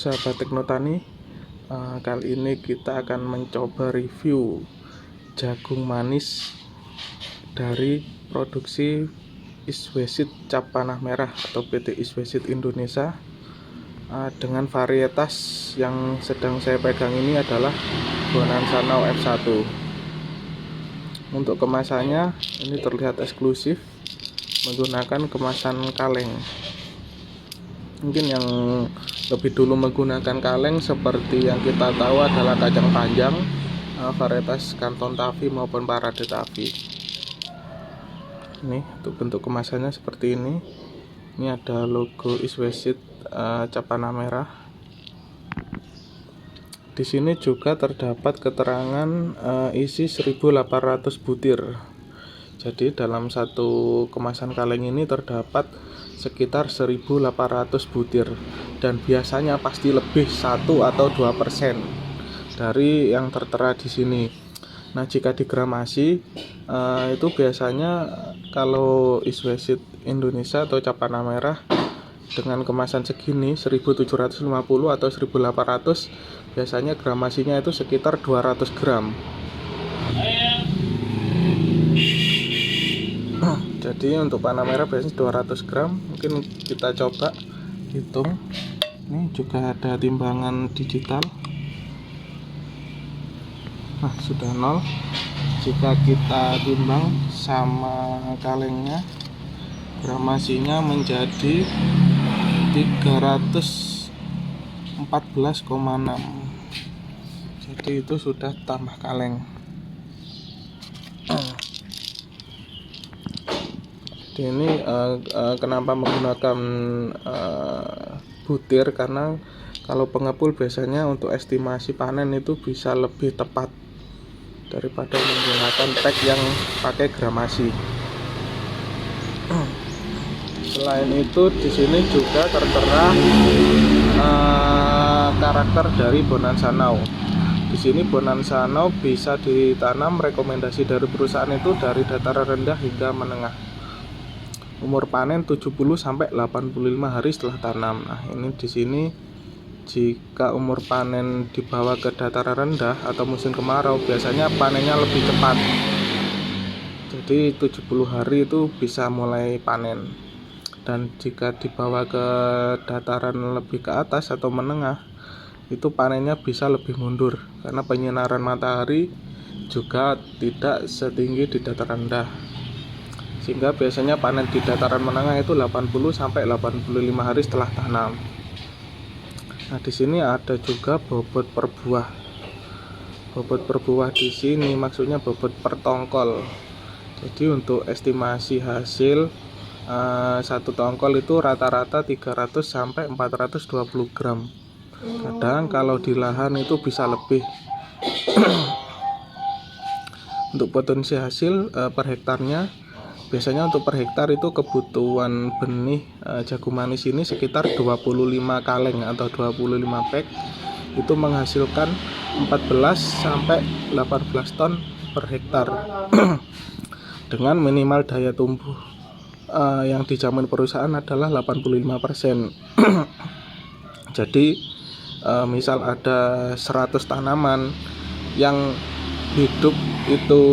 sahabat Teknotani, kali ini kita akan mencoba review jagung manis dari produksi Iswesit Cap Panah Merah atau PT Iswesit Indonesia, dengan varietas yang sedang saya pegang ini adalah Bonanza Now F1. Untuk kemasannya ini terlihat eksklusif menggunakan kemasan kaleng. Mungkin yang lebih dulu menggunakan kaleng seperti yang kita tahu adalah kacang panjang, varietas Kanton Tavi maupun Parade Tavi. Ini untuk bentuk kemasannya seperti ini. Ini ada logo Iswesit Cap Panah Merah. Di sini juga terdapat keterangan isi 1800 butir. Jadi dalam satu kemasan kaleng ini terdapat sekitar 1800 butir, dan biasanya pasti lebih 1 atau 2% dari yang tertera di sini. Nah, jika digramasi itu biasanya kalau Iswesit Indonesia atau Cap Panah Merah dengan kemasan segini 1750 atau 1800, biasanya gramasinya itu sekitar 200 gram. Jadi untuk panah merah biasanya 200 gram. Mungkin kita coba hitung. Ini juga ada timbangan digital. Nah, sudah 0. Jika kita timbang sama kalengnya, gramasinya menjadi 314,6. Jadi itu sudah tambah kaleng. Ini kenapa menggunakan butir, karena kalau pengepul biasanya untuk estimasi panen itu bisa lebih tepat daripada menggunakan pack yang pakai gramasi. Selain itu di sini juga tertera karakter dari Bonanza Now. Di sini Bonanza Now bisa ditanam, rekomendasi dari perusahaan itu dari dataran rendah hingga menengah. Umur panen 70 sampai 85 hari setelah tanam. Nah, ini di sini jika umur panen dibawa ke dataran rendah atau musim kemarau, biasanya panennya lebih cepat. Jadi 70 hari itu bisa mulai panen. Dan jika dibawa ke dataran lebih ke atas atau menengah, itu panennya bisa lebih mundur karena penyinaran matahari juga tidak setinggi di dataran rendah. Sehingga biasanya panen di dataran menengah itu 80 sampai 85 hari setelah tanam. Nah, di sini ada juga bobot per buah. Bobot per buah di sini maksudnya bobot per tongkol. Jadi untuk estimasi hasil satu tongkol itu rata-rata 300 sampai 420 gram. Kadang kalau di lahan itu bisa lebih. Untuk potensi hasil per hektarnya, biasanya untuk per hektar itu kebutuhan benih jagung manis ini sekitar 25 kaleng atau 25 pack. Itu menghasilkan 14 sampai 18 ton per hektar. Dengan minimal daya tumbuh yang dijamin perusahaan adalah 85%. Jadi misal ada 100 tanaman yang hidup itu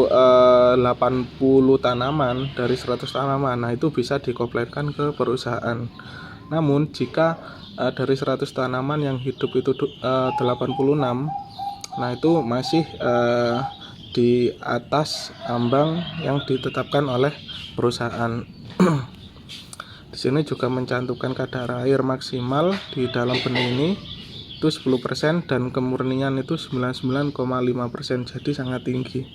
80 tanaman dari 100 tanaman, nah itu bisa dikompletkan ke perusahaan. Namun jika dari 100 tanaman yang hidup itu 86, nah itu masih di atas ambang yang ditetapkan oleh perusahaan. Di sini juga mencantumkan kadar air maksimal di dalam benih ini itu 10% dan kemurnian itu 99,5%, jadi sangat tinggi.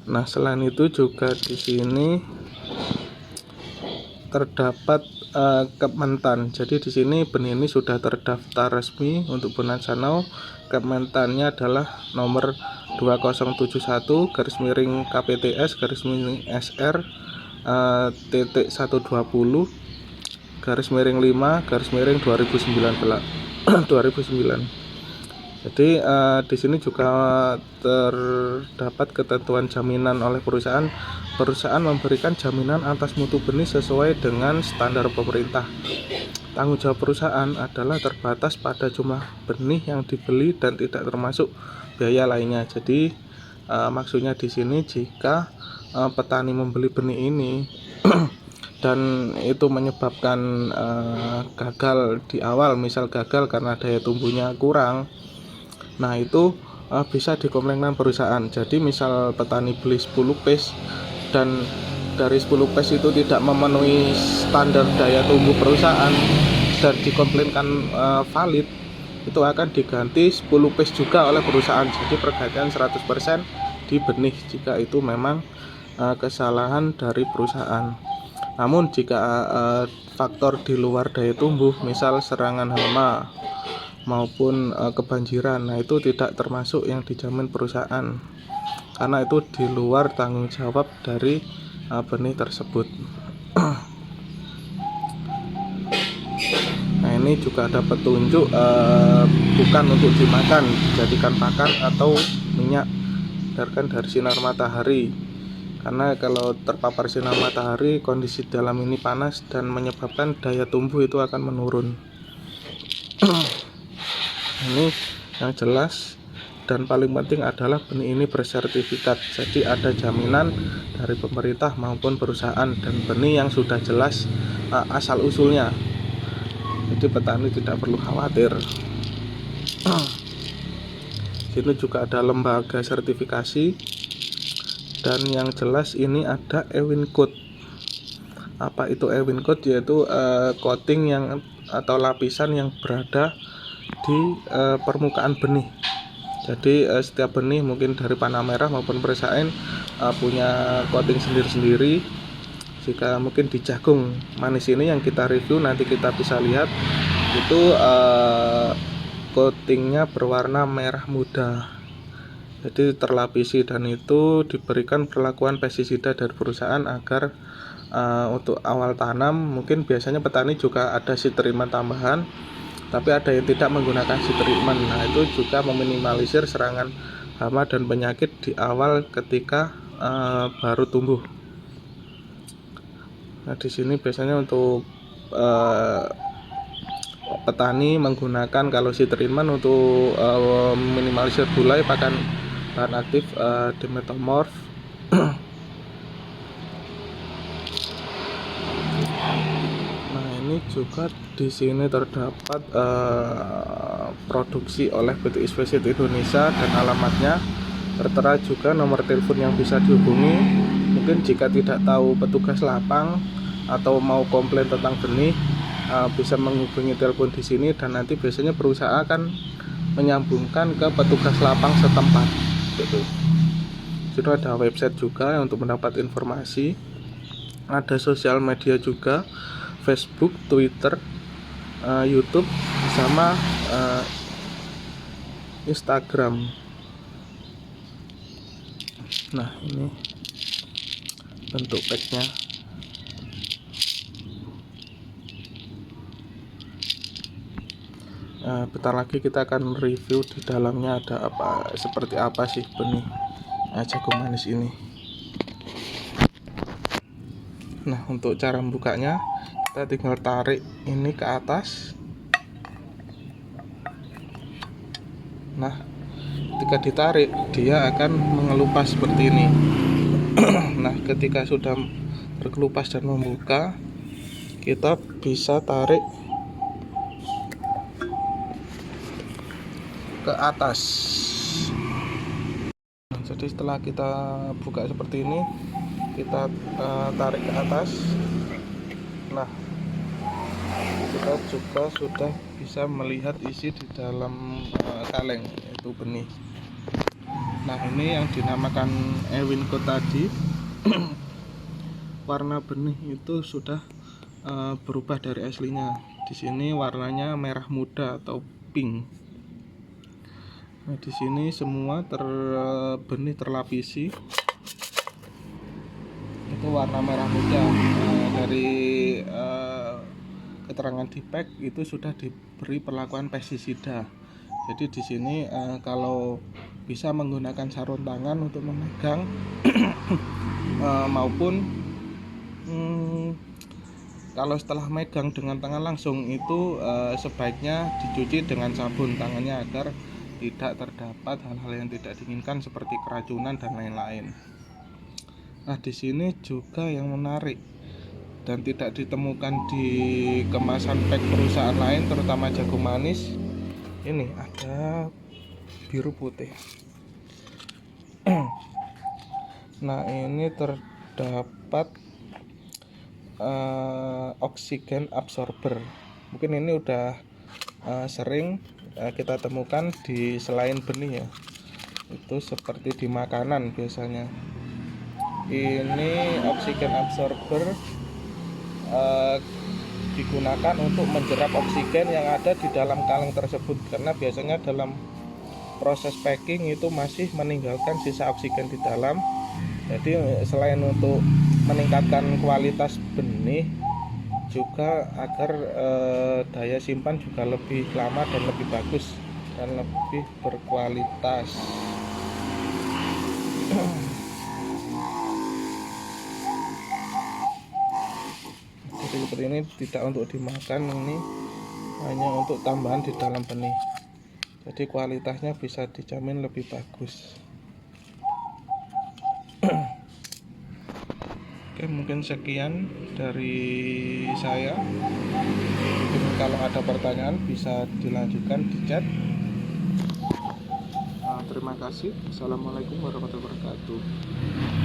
Nah, selain itu juga di sini terdapat Kementan. Jadi di sini benih ini sudah terdaftar resmi untuk Bonanza Now. Kementannya adalah nomor 2071 /KPTS /SR titik 120 /5 2009. Jadi di sini juga terdapat ketentuan jaminan oleh perusahaan perusahaan memberikan jaminan atas mutu benih sesuai dengan standar pemerintah. Tanggung jawab perusahaan adalah terbatas pada jumlah benih yang dibeli dan tidak termasuk biaya lainnya. Jadi maksudnya di sini jika petani membeli benih ini dan itu menyebabkan gagal di awal, misal gagal karena daya tumbuhnya kurang, nah itu bisa dikomplainkan perusahaan. Jadi misal petani beli 10 piece dan dari 10 piece itu tidak memenuhi standar daya tumbuh perusahaan dan dikomplainkan valid, itu akan diganti 10 piece juga oleh perusahaan. Jadi pergantian 100% di benih jika itu memang kesalahan dari perusahaan. Namun jika faktor di luar daya tumbuh, misal serangan hama maupun kebanjiran, nah itu tidak termasuk yang dijamin perusahaan karena itu di luar tanggung jawab dari benih tersebut. Nah ini juga ada petunjuk bukan untuk dimakan, dijadikan pakan atau minyak berdasarkan dari sinar matahari. Karena kalau terpapar sinar matahari, kondisi dalam ini panas dan menyebabkan daya tumbuh itu akan menurun. Ini yang jelas, dan paling penting adalah benih ini bersertifikat. Jadi ada jaminan dari pemerintah maupun perusahaan, dan benih yang sudah jelas asal usulnya. Jadi petani tidak perlu khawatir. Sini juga ada lembaga sertifikasi, dan yang jelas ini ada Ewin Code. Apa itu Ewin Code? Yaitu coating yang atau lapisan yang berada di permukaan benih. Jadi setiap benih mungkin dari panah merah maupun perusahaan punya coating sendiri-sendiri. Jika mungkin di jagung manis ini yang kita review, nanti kita bisa lihat itu coatingnya berwarna merah muda, jadi terlapisi, dan itu diberikan perlakuan pestisida dari perusahaan agar untuk awal tanam mungkin biasanya petani juga ada seed treatment tambahan, tapi ada yang tidak menggunakan seed treatment. Nah itu juga meminimalisir serangan hama dan penyakit di awal ketika baru tumbuh. Nah di sini biasanya untuk petani menggunakan kalau seed treatment untuk minimalisir gulai pakai bahan aktif dimetamorf. Nah ini juga di sini terdapat produksi oleh PT Ispesit Indonesia dan alamatnya, tertera juga nomor telepon yang bisa dihubungi. Mungkin jika tidak tahu petugas lapang atau mau komplain tentang benih, bisa menghubungi telepon di sini, dan nanti biasanya perusahaan akan menyambungkan ke petugas lapang setempat. Gitu. Sudah ada website juga untuk mendapat informasi. Ada sosial media juga, Facebook, Twitter, YouTube, sama Instagram. Nah ini bentuk packnya. Bentar lagi kita akan review di dalamnya ada apa, seperti apa sih benih jagung manis ini. Nah untuk cara membukanya, kita tinggal tarik ini ke atas. Nah ketika ditarik dia akan mengelupas seperti ini. Nah ketika sudah berkelupas dan membuka, kita bisa tarik ke atas. Jadi setelah kita buka seperti ini, kita tarik ke atas. Nah kita juga sudah bisa melihat isi di dalam kaleng, yaitu benih. Nah ini yang dinamakan Ewin Code tadi. Warna benih itu sudah berubah dari aslinya. Di sini warnanya merah muda atau pink. Nah di sini semua benih terlapisi itu warna merah muda. Dari keterangan di pack itu sudah diberi perlakuan pestisida. Jadi di sini kalau bisa menggunakan sarung tangan untuk memegang maupun kalau setelah megang dengan tangan langsung itu sebaiknya dicuci dengan sabun tangannya agar tidak terdapat hal-hal yang tidak diinginkan seperti keracunan dan lain-lain. Nah, di sini juga yang menarik dan tidak ditemukan di kemasan pack perusahaan lain, terutama jagung manis. Ini ada biru putih. Nah, ini terdapat oksigen absorber. Mungkin ini udah sering kita temukan di selain benih ya. Itu seperti di makanan biasanya. Ini oksigen absorber digunakan untuk menjerap oksigen yang ada di dalam kaleng tersebut, karena biasanya dalam proses packing itu masih meninggalkan sisa oksigen di dalam. Jadi selain untuk meningkatkan kualitas benih, juga agar daya simpan juga lebih lama dan lebih bagus dan lebih berkualitas. Jadi seperti ini, tidak untuk dimakan, ini hanya untuk tambahan di dalam benih. Jadi kualitasnya bisa dijamin lebih bagus. Oke, mungkin sekian dari saya. Mungkin kalau ada pertanyaan bisa dilanjutkan di chat. Terima kasih. Assalamualaikum warahmatullahi wabarakatuh.